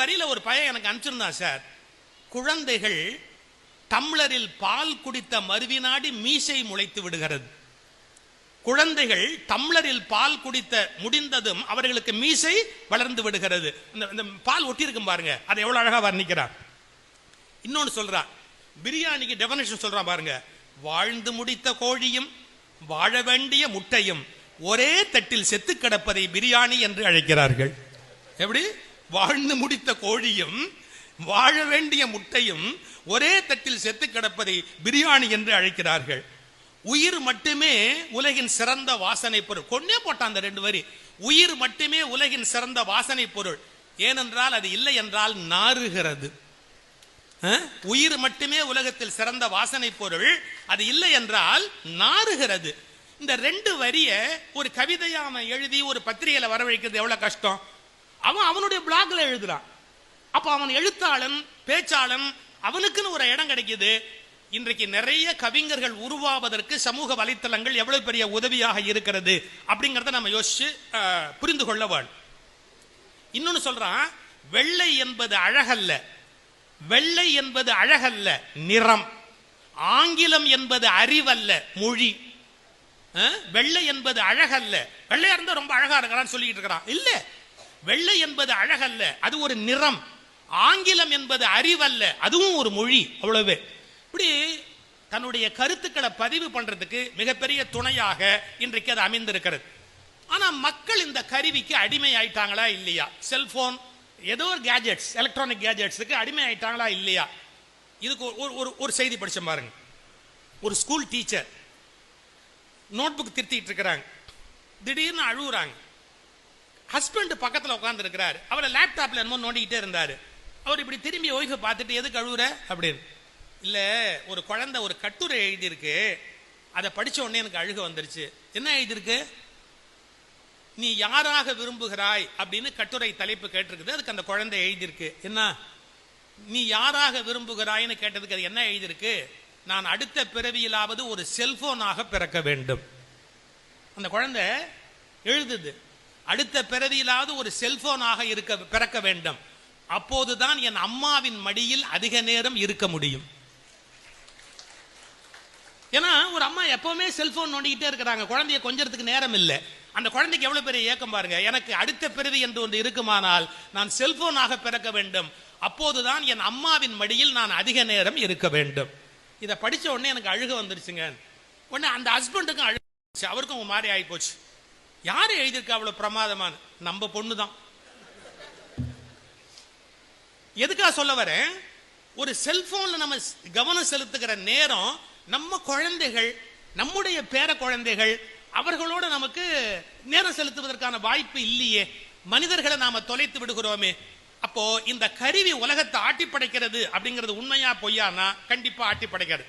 வரியில ஒரு பையன் எனக்கு அனுப்பிச்சிருந்தான் சார். குழந்தைகள் டம்ளரில் பால் குடித்த மறுவினாடி மீசை முளைத்து விடுகிறது. குழந்தைகள் டம்ளரில் பால் குடித்த முடிந்ததும் அவர்களுக்கு மீசை வளர்ந்து விடுகிறது. இந்த பால் ஒட்டி இருக்கும் பாருங்க, அதை எவ்வளவு அழகா வர்ணிக்கிறார். இன்னொன்னு சொல்றான், பிரியாணிக்கு டெஃபினிஷன் சொல்றான் பாருங்க. வாழ்ந்து முடித்த கோழியும் வாழ வேண்டிய முட்டையும் ஒரே தட்டில் செத்து கிடப்பதை பிரியாணி என்று அழைக்கிறார்கள். எப்படி? வாழ்ந்து முடித்த கோழியும் வாழ வேண்டிய முட்டையும் ஒரே தட்டில் செத்து கிடப்பதை பிரியாணி என்று அழைக்கிறார்கள். உயிர் மட்டுமே உலகின் சிறந்த வாசனை பொருள். கொன்னே போட்டான் அந்த 2 வரி. உயிர் மட்டுமே உலகின் சிறந்த வாசனை பொருள், ஏனென்றால் அது இல்லை என்றால் நாறுகிறது. உயிர் மட்டுமே உலகத்தில் சிறந்த வாசனை பொருள், அது இல்லை என்றால் நாறுகிறது. இந்த 2 வரிய ஒரு கவிதையா அவன் எழுதி ஒரு பத்திரிகையில வரவழைக்கிறது எவ்வளவு கஷ்டம். அவனுடைய பிளாக்ல எழுதுறான். அப்ப அவன் எழுத்தாளன், பேச்சாளன், அவனுக்குன்னு ஒரு இடம் கிடைக்குது. இன்றைக்கு நிறைய கவிஞர்கள் உருவாவதற்கு சமூக வலைத்தளங்கள் எவ்வளவு பெரிய உதவியாக இருக்கிறது அப்படிங்கறத நம்ம யோசிச்சு புரிந்து கொள்ள வேண்டும். இன்னொன்னு சொல்றான், வெள்ளை என்பது அழகல்ல, வெள்ளை என்பது அழகல்ல நிறம். ஆங்கிலம் என்பது அறிவல்ல மொழி. வெள்ளை என்பது அழகல்ல. வெள்ளையா இருந்தா ரொம்ப அழகா இருக்கிறான்னு சொல்லிட்டு இருக்கிறான். இல்ல, வெள்ளை என்பது அழகல்ல, அது ஒரு நிறம். ஆங்கிலம் என்பது அறிவல்ல, அதுவும் ஒரு மொழி. அவ்வளவு. இப்படி தன்னுடைய கருத்துக்களை பதிவு பண்றதுக்கு மிகப்பெரிய துணையாக இன்றைக்கு அது அமைந்திருக்கிறது. ஆனா மக்கள் இந்த கருவிக்கு அடிமை ஆயிட்டாங்களா இல்லையா? செல்போன், ஏதோ ஒரு கேஜெட்ஸ், எலக்ட்ரானிக் கேஜெட்ஸுக்கு அடிமை ஆயிட்டாங்களா இல்லையா? இதுக்கு ஒரு செய்தி படிச்ச பாருங்க. ஒரு ஸ்கூல் டீச்சர் நோட் புக் திருத்திட்டு இருக்கிறாங்க. திடீர்னு அழுகுறாங்க. ஹஸ்பண்ட் பக்கத்தில் உட்கார்ந்து இருக்கிறாரு. அவரை லேப்டாப்ல என்னமோ நோண்டிக்கிட்டே இருந்தாரு. அவர் இப்படி திரும்பி ஒய்ஃபை பார்த்துட்டு, எதுக்கு அழுகுற அப்படின்னு. இல்ல, ஒரு குழந்தை ஒரு கட்டுரை எழுதியிருக்கு, அதை படிச்ச உடனே எனக்கு அழுக வந்துருச்சு. என்ன எழுதியிருக்கு? நீ யாராக விரும்புகிறாய் அப்படின்னு கட்டுரை தலைப்பு கேட்டிருக்குது. அதுக்கு அந்த குழந்தை எழுதியிருக்கு. என்ன? நீ யாராக விரும்புகிறாய்னு கேட்டதுக்கு அது என்ன எழுதியிருக்கு? நான் அடுத்த பிறவியிலாவது ஒரு செல்போனாக பிறக்க வேண்டும். அந்த குழந்தை எழுதுது, அடுத்த பிறவியிலாவது ஒரு செல்போனாக பிறக்க வேண்டும், அப்போதுதான் என் அம்மாவின் மடியில் அதிக நேரம் இருக்க முடியும். ஏன்னா ஒரு அம்மா எப்பவுமே செல்போன் நோண்டிக்கிட்டே இருக்கிறாங்க, குழந்தைய கொஞ்சத்துக்கு நேரம் இல்லை. அந்த குழந்தைக்கு எவ்வளவு பெரிய ஏக்கம் பாருங்க. எனக்கு அடுத்த பிறவி என்று ஒன்று இருக்குமானால் நான் செல்போனாக பிறக்க வேண்டும், அப்போதுதான் என் அம்மாவின் மடியில் நான் அதிக நேரம் இருக்க வேண்டும். இதை படிச்ச உடனே எனக்கு அழுக வந்துருச்சுங்க. உடனே அந்த ஹஸ்பண்டுக்கும் அழுக, அவருக்கும் ஒரு மாதிரி ஆகி போச்சு. யாரு எழுதியிருக்க அவ்வளவு பிரமாதமான? நம்ம பொண்ணுதான். எதுக்காக சொல்ல வரேன்? ஒரு செல்போன்ல நம்ம கவனம் செலுத்துகிற நேரம், நம்ம குழந்தைகள், நம்முடைய பேர குழந்தைகள், அவர்களோட நமக்கு நேரம் செலுத்துவதற்கான வாய்ப்பு இல்லையே. மனிதர்களை நாம தொலைத்து விடுகிறோமே. அப்போ இந்த கருவி உலகத்தை ஆட்டி படைக்கிறது அப்படிங்கிறது உண்மையா பொய்யானா? கண்டிப்பா ஆட்டி படைக்கிறது.